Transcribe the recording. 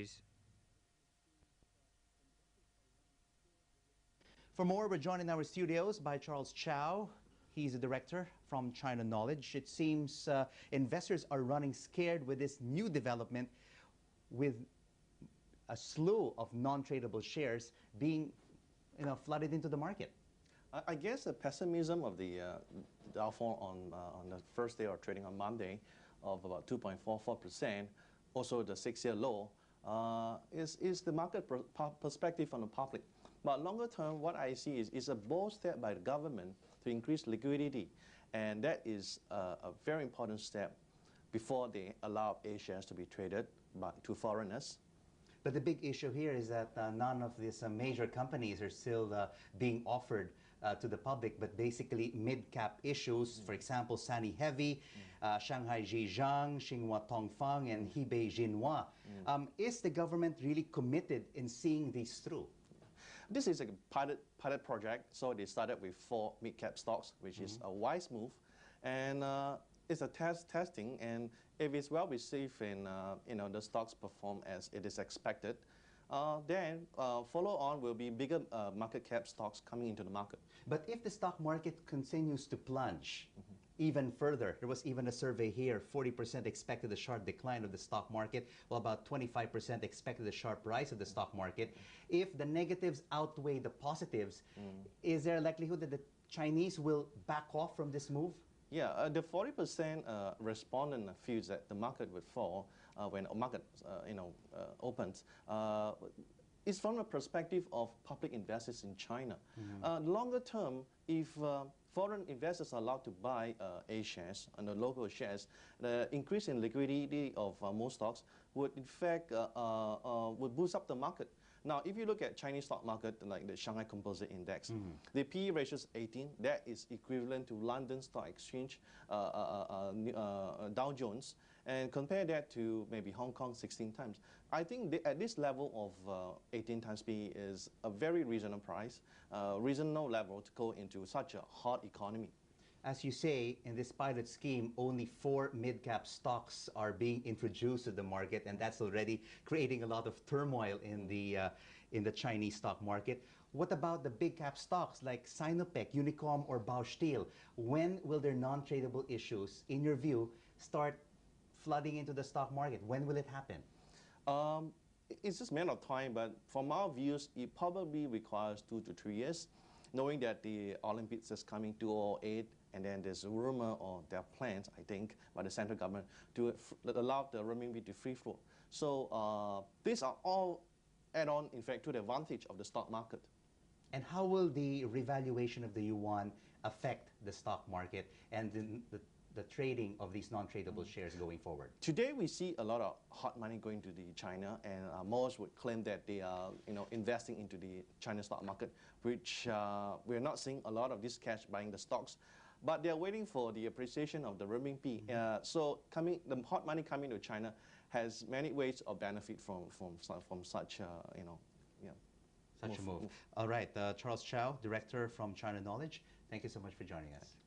countries. For more, we're joined in our studios by Chaw. He's a director from China Knowledge. It seems investors are running scared with this new development, with a slew of non-tradable shares being flooded into the market. I guess the pessimism of the downfall on the first day of trading on Monday of about 2.44%, also the 6-year low, is the market perspective from the public. But longer term, what I see is a bold step by the government to increase liquidity, and that is a very important step before they allow A shares to be traded to foreigners. But the big issue here is that none of these major companies are still being offered to the public, but basically mid-cap issues, for example, Sany Heavy, Shanghai Zhejiang, Xinhua Tongfang, and Hebei Jinhua. Is the government really committed in seeing these through? This is a pilot project, so they started with 4 mid-cap stocks, which is a wise move, and it's a testing, and if it's well received and the stocks perform as it is expected, then follow on will be bigger market cap stocks coming into the market. But if the stock market continues to plunge even further, there was even a survey here, 40% expected a sharp decline of the stock market, while about 25% expected a sharp rise of the stock market. If the negatives outweigh the positives, is there a likelihood that the Chinese will back off from this move? Yeah, the 40% respondent feels that the market would fall when a market opens. It's from the perspective of public investors in China. Longer term, if foreign investors are allowed to buy A shares and the local shares, the increase in liquidity of most stocks would in fact would boost up the market. Now, if you look at Chinese stock market, like the Shanghai Composite Index, the PE ratio is 18. That is equivalent to London Stock Exchange, Dow Jones, and compare that to maybe Hong Kong 16 times. I think at this level of 18 times PE is a very reasonable price, reasonable level to go into such a hot economy. As you say, in this pilot scheme, only 4 mid-cap stocks are being introduced to the market, and that's already creating a lot of turmoil in the Chinese stock market. What about the big-cap stocks like Sinopec, Unicom, or Bausch Steel? When will their non-tradable issues, in your view, start flooding into the stock market? When will it happen? It's just a matter of time, but from our views, it probably requires 2 to 3 years, knowing that the Olympics is coming 2008, and then there's a rumor or there are plans, I think, by the central government to allow the renminbi to free flow. So these are all add-on, in fact, to the advantage of the stock market. And how will the revaluation of the yuan affect the stock market and the trading of these non-tradable shares going forward? Today, we see a lot of hot money going to the China, and most would claim that they are investing into the China stock market, which we're not seeing a lot of this cash buying the stocks. But they're waiting for the appreciation of the renminbi. So the hot money coming to China has many ways of benefit from such such a move. All right, Charles Chaw, director from China Knowledge. Thank you so much for joining us.